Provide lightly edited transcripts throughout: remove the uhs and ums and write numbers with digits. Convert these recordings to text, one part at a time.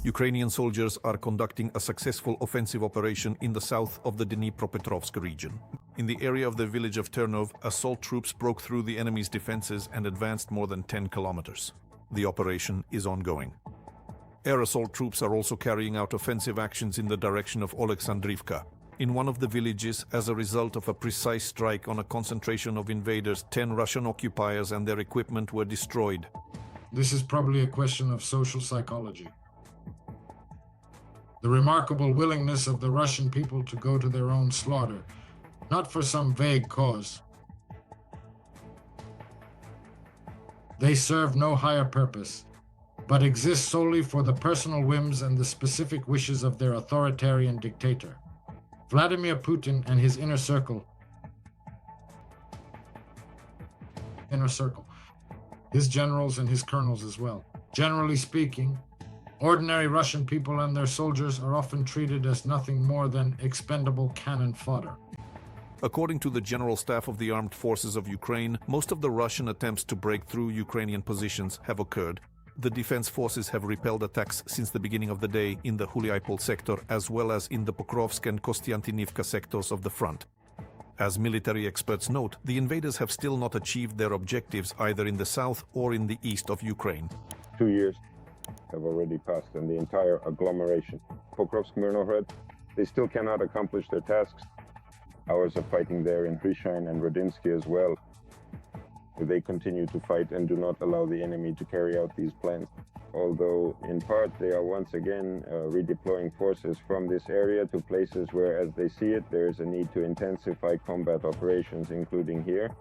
Ukrainian soldiers are conducting a successful offensive operation in the south of the Dnipropetrovsk region. In the area of the village of Ternov, assault troops broke through the enemy's defenses and advanced more than 10 kilometers. The operation is ongoing. Air assault troops are also carrying out offensive actions in the direction of Oleksandrivka. In one of the villages, as a result of a precise strike on a concentration of invaders, 10 Russian occupiers and their equipment were destroyed. This is probably a question of social psychology. The remarkable willingness of the Russian people to go to their own slaughter, not for some vague cause. They serve no higher purpose, but exist solely for the personal whims and the specific wishes of their authoritarian dictator, Vladimir Putin and his inner circle. His generals and his colonels as well. Generally speaking, ordinary Russian people and their soldiers are often treated as nothing more than expendable cannon fodder. According to the General Staff of the Armed Forces of Ukraine, most of the Russian attempts to break through Ukrainian positions have occurred. The defense forces have repelled attacks since the beginning of the day in the Huliaipol sector as well as in the Pokrovsk and Kostiantynivka sectors of the front. As military experts note, the invaders have still not achieved their objectives either in the south or in the east of Ukraine. 2 years have already passed and the entire agglomeration, Pokrovsk, Mirnohrad, they still cannot accomplish their tasks. Hours of fighting there in Hryshyn and Rodinsky as well. They continue to fight and do not allow the enemy to carry out these plans. Although, in part, they are once again redeploying forces from this area to places where, as they see it, there is a need to intensify combat operations, including here.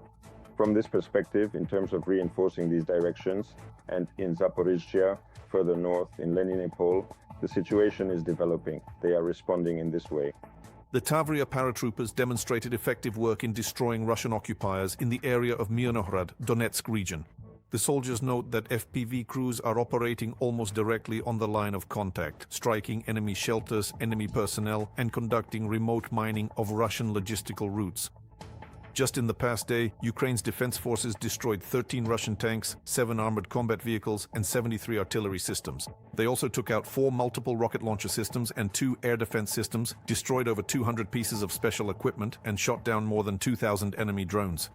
From this perspective, in terms of reinforcing these directions, and in Zaporizhzhia, further north, in Leninopol, the situation is developing. They are responding in this way. The Tavria paratroopers demonstrated effective work in destroying Russian occupiers in the area of Mirnohrad, Donetsk region. The soldiers note that FPV crews are operating almost directly on the line of contact, striking enemy shelters, enemy personnel, and conducting remote mining of Russian logistical routes. Just in the past day, Ukraine's defense forces destroyed 13 Russian tanks, 7 armored combat vehicles, and 73 artillery systems. They also took out 4 multiple rocket launcher systems and 2 air defense systems, destroyed over 200 pieces of special equipment, and shot down more than 2,000 enemy drones.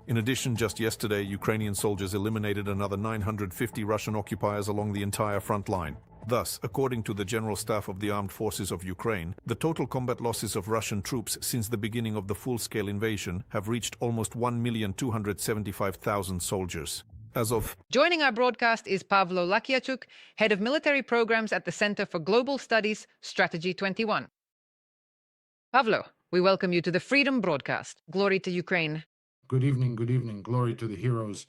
In addition, just yesterday, Ukrainian soldiers eliminated another 950 Russian occupiers along the entire front line. Thus, according to the General Staff of the Armed Forces of Ukraine, the total combat losses of Russian troops since the beginning of the full-scale invasion have reached almost 1,275,000 soldiers. As of Joining our broadcast is Pavlo Lakiachuk, Head of Military Programs at the Center for Global Studies, Strategy 21. Pavlo, we welcome you to the Freedom Broadcast. Glory to Ukraine. Good evening, glory to the heroes.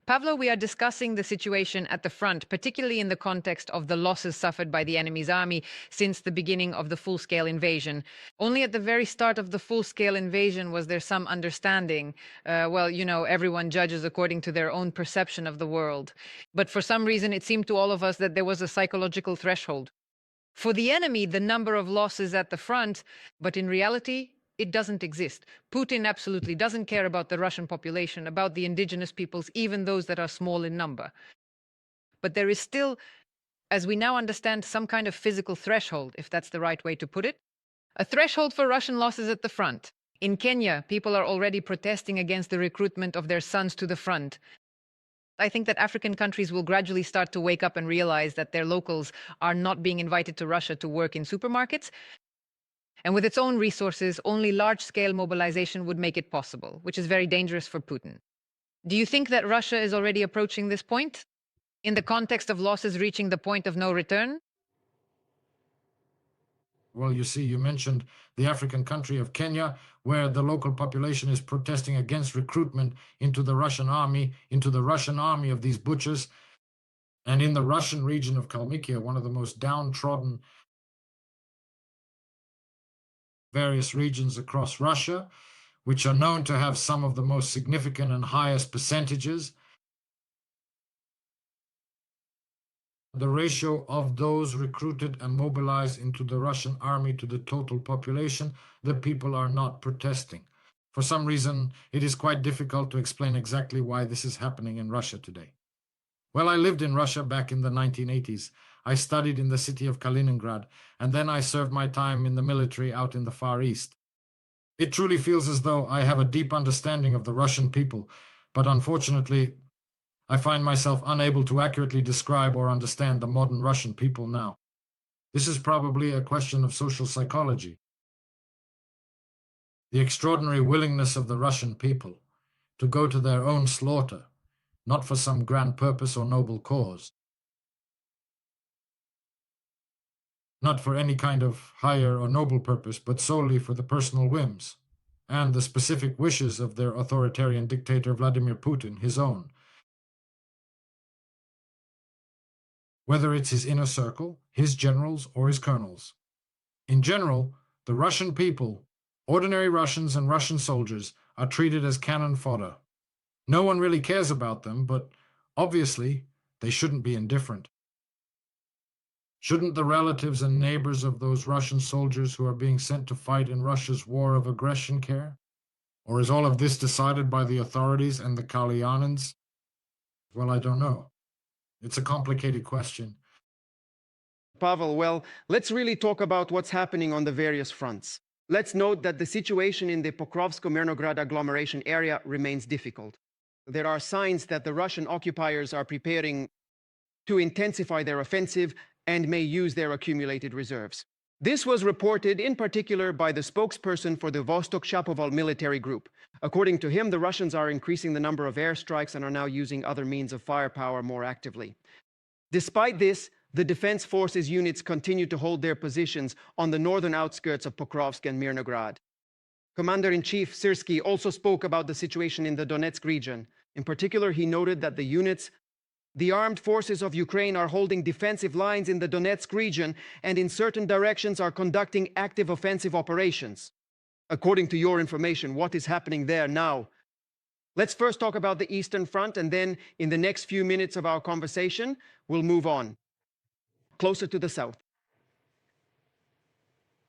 Pavlo, we are discussing the situation at the front, particularly in the context of the losses suffered by the enemy's army since the beginning of the full-scale invasion. Only at the very start of the full-scale invasion was there some understanding. Everyone judges according to their own perception of the world. But for some reason, it seemed to all of us that there was a psychological threshold. For the enemy, the number of losses at the front, but in reality, it doesn't exist. Putin absolutely doesn't care about the Russian population, about the indigenous peoples, even those that are small in number. But there is still, as we now understand, some kind of physical threshold, if that's the right way to put it. A threshold for Russian losses at the front. In Kenya, people are already protesting against the recruitment of their sons to the front. I think that African countries will gradually start to wake up and realize that their locals are not being invited to Russia to work in supermarkets. And with its own resources, only large-scale mobilization would make it possible, which is very dangerous for Putin. Do you think that Russia is already approaching this point, in the context of losses reaching the point of no return? Well, you see, you mentioned the African country of Kenya, where the local population is protesting against recruitment into the Russian army of these butchers. And in the Russian region of Kalmykia, one of the most downtrodden various regions across Russia, which are known to have some of the most significant and highest percentages. The ratio of those recruited and mobilized into the Russian army to the total population, the people are not protesting. For some reason, it is quite difficult to explain exactly why this is happening in Russia today. Well, I lived in Russia back in the 1980s. I studied in the city of Kaliningrad, and then I served my time in the military out in the Far East. It truly feels as though I have a deep understanding of the Russian people, but unfortunately, I find myself unable to accurately describe or understand the modern Russian people now. This is probably a question of social psychology. The extraordinary willingness of the Russian people to go to their own slaughter, not for some grand purpose or noble cause, not for any kind of higher or noble purpose, but solely for the personal whims and the specific wishes of their authoritarian dictator Vladimir Putin, his own. Whether it's his inner circle, his generals, or his colonels. In general, the Russian people, ordinary Russians and Russian soldiers, are treated as cannon fodder. No one really cares about them, but obviously they shouldn't be indifferent. Shouldn't the relatives and neighbors of those Russian soldiers who are being sent to fight in Russia's war of aggression care? Or is all of this decided by the authorities and the Kalyanins? Well, I don't know. It's a complicated question. Pavel, well, let's really talk about what's happening on the various fronts. Let's note that the situation in the Pokrovsk-Mirnograd agglomeration area remains difficult. There are signs that the Russian occupiers are preparing to intensify their offensive and may use their accumulated reserves. This was reported in particular by the spokesperson for the Vostok-Shapoval military group. According to him, the Russians are increasing the number of airstrikes and are now using other means of firepower more actively. Despite this, the defense forces units continue to hold their positions on the northern outskirts of Pokrovsk and Mirnograd. Commander-in-Chief Syrsky also spoke about the situation in the Donetsk region. In particular, he noted that the armed forces of Ukraine are holding defensive lines in the Donetsk region and in certain directions are conducting active offensive operations. According to your information, what is happening there now? Let's first talk about the Eastern Front, and then in the next few minutes of our conversation, we'll move on closer to the south.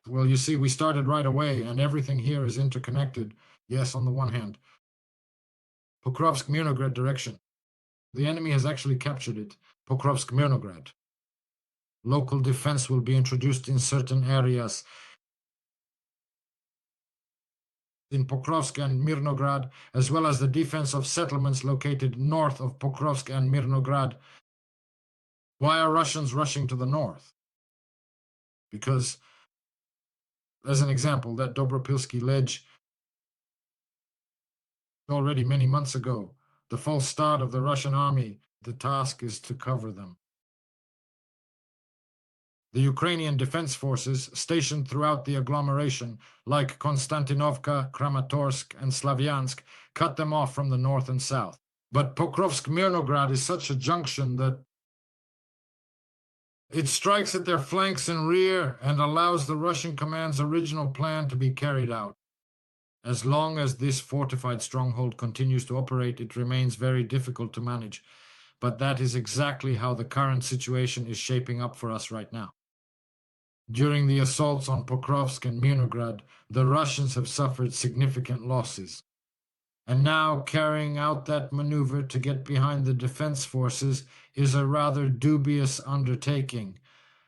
Well, you see, we started right away, and everything here is interconnected. Yes, on the one hand. Pokrovsk-Mirnograd direction. The enemy has actually captured it. Pokrovsk-Mirnograd. Local defense will be introduced in certain areas. In Pokrovsk and Mirnograd, as well as the defense of settlements located north of Pokrovsk and Mirnograd. Why are Russians rushing to the north? Because, as an example, that Dobropilsky ledge, already many months ago, the false start of the Russian army, the task is to cover them. The Ukrainian defense forces stationed throughout the agglomeration, like Konstantinovka, Kramatorsk, and Slavyansk, cut them off from the north and south. But Pokrovsk-Mirnograd is such a junction that it strikes at their flanks and rear and allows the Russian command's original plan to be carried out. As long as this fortified stronghold continues to operate, it remains very difficult to manage. But that is exactly how the current situation is shaping up for us right now. During the assaults on Pokrovsk and Mirnograd, the Russians have suffered significant losses. And now carrying out that maneuver to get behind the defense forces is a rather dubious undertaking.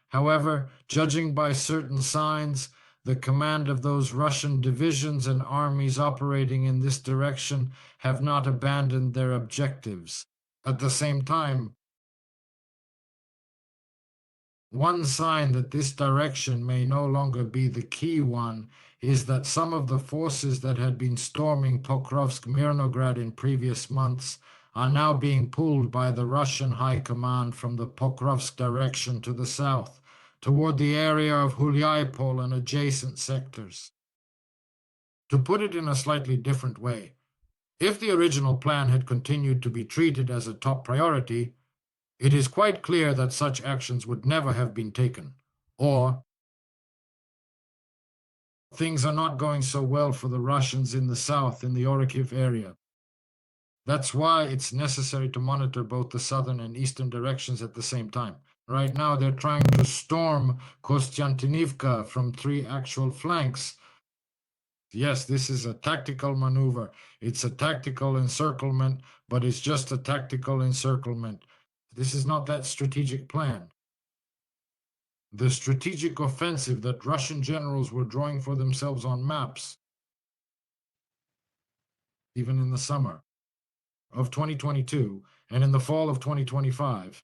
However, judging by certain signs, the command of those Russian divisions and armies operating in this direction have not abandoned their objectives. At the same time, one sign that this direction may no longer be the key one is that some of the forces that had been storming Pokrovsk-Mirnograd in previous months are now being pulled by the Russian High Command from the Pokrovsk direction to the south, toward the area of Hulyapol and adjacent sectors. To put it in a slightly different way, if the original plan had continued to be treated as a top priority, it is quite clear that such actions would never have been taken, or things are not going so well for the Russians in the south, in the Orikhiv area. That's why it's necessary to monitor both the southern and eastern directions at the same time. Right now, they're trying to storm Konstantinivka from 3 actual flanks. Yes, this is a tactical maneuver. It's a tactical encirclement, but it's just a tactical encirclement. This is not that strategic plan. The strategic offensive that Russian generals were drawing for themselves on maps, even in the summer of 2022 and in the fall of 2025.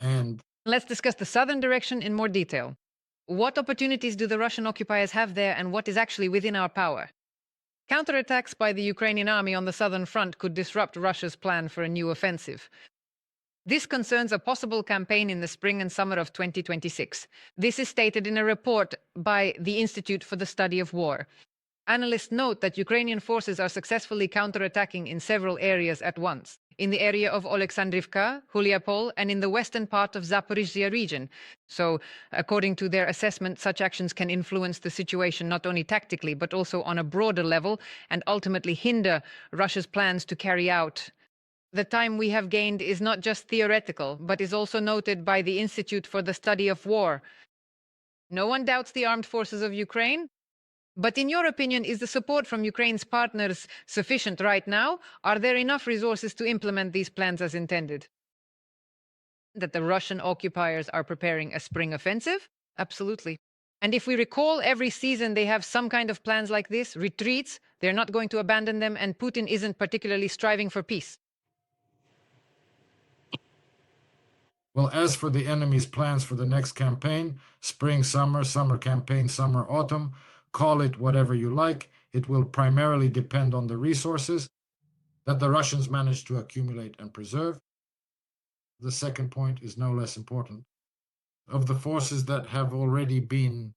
And Let's discuss the southern direction in more detail. What opportunities do the Russian occupiers have there, and what is actually within our power? Counterattacks by the Ukrainian army on the southern front could disrupt Russia's plan for a new offensive. This concerns a possible campaign in the spring and summer of 2026. This is stated in a report by the Institute for the Study of War. Analysts note that Ukrainian forces are successfully counterattacking in several areas at once. In the area of Oleksandrivka, Huliapol, and in the western part of Zaporizhzhia region. So, according to their assessment, such actions can influence the situation not only tactically, but also on a broader level, and ultimately hinder Russia's plans to carry out. The time we have gained is not just theoretical, but is also noted by the Institute for the Study of War. No one doubts the armed forces of Ukraine. But in your opinion, is the support from Ukraine's partners sufficient right now? Are there enough resources to implement these plans as intended? That the Russian occupiers are preparing a spring offensive? Absolutely. And if we recall, every season they have some kind of plans like this, retreats, they're not going to abandon them, and Putin isn't particularly striving for peace. well, as for the enemy's plans for the next campaign, spring, summer, summer campaign, summer, autumn, call it whatever you like, it will primarily depend on the resources that the Russians manage to accumulate and preserve. The second point is no less important. Of the forces that have already been,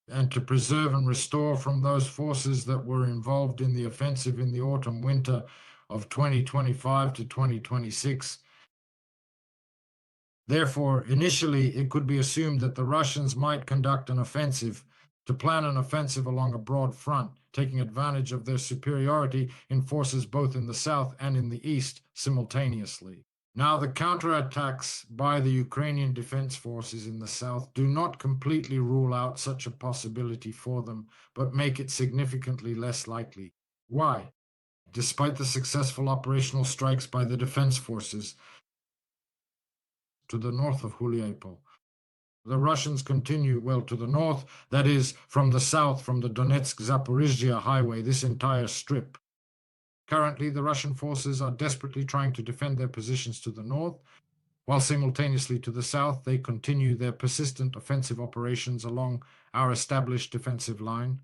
and to preserve and restore from those forces that were involved in the offensive in the autumn winter of 2025 to 2026. Therefore, initially, it could be assumed that the Russians might conduct an offensive, to plan an offensive along a broad front, taking advantage of their superiority in forces both in the south and in the east simultaneously. Now, the counterattacks by the Ukrainian defense forces in the south do not completely rule out such a possibility for them, but make it significantly less likely. Why? Despite the successful operational strikes by the defense forces to the north of Huliapol, the Russians continue, well, to the north, that is, from the south, from the Donetsk-Zaporizhzhia highway, this entire strip. Currently, the Russian forces are desperately trying to defend their positions to the north, while simultaneously to the south, they continue their persistent offensive operations along our established defensive line,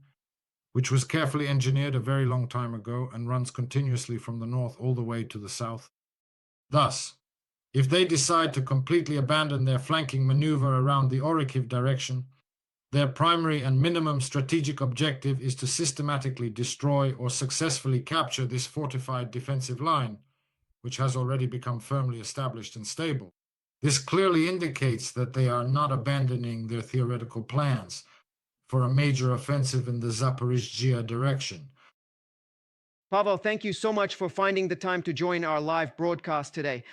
which was carefully engineered a very long time ago and runs continuously from the north all the way to the south. Thus, if they decide to completely abandon their flanking maneuver around the Orikhiv direction, their primary and minimum strategic objective is to systematically destroy or successfully capture this fortified defensive line, which has already become firmly established and stable. This clearly indicates that they are not abandoning their theoretical plans for a major offensive in the Zaporizhzhia direction. Pavel, thank you so much for finding the time to join our live broadcast today.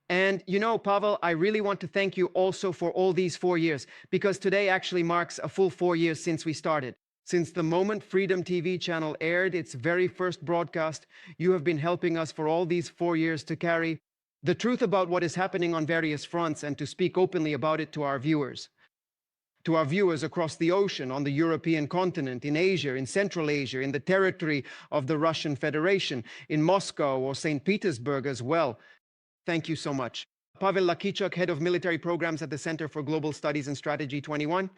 And you know, Pavel, I really want to thank you also for all these 4 years, because today actually marks a full 4 years since we started. Since the moment Freedom TV channel aired its very first broadcast, you have been helping us for all these 4 years to carry the truth about what is happening on various fronts and to speak openly about it to our viewers. To our viewers across the ocean, on the European continent, in Asia, in Central Asia, in the territory of the Russian Federation, in Moscow or St. Petersburg as well. Thank you so much. Pavel Lakichuk, Head of Military Programs at the Center for Global Studies and Strategy 21.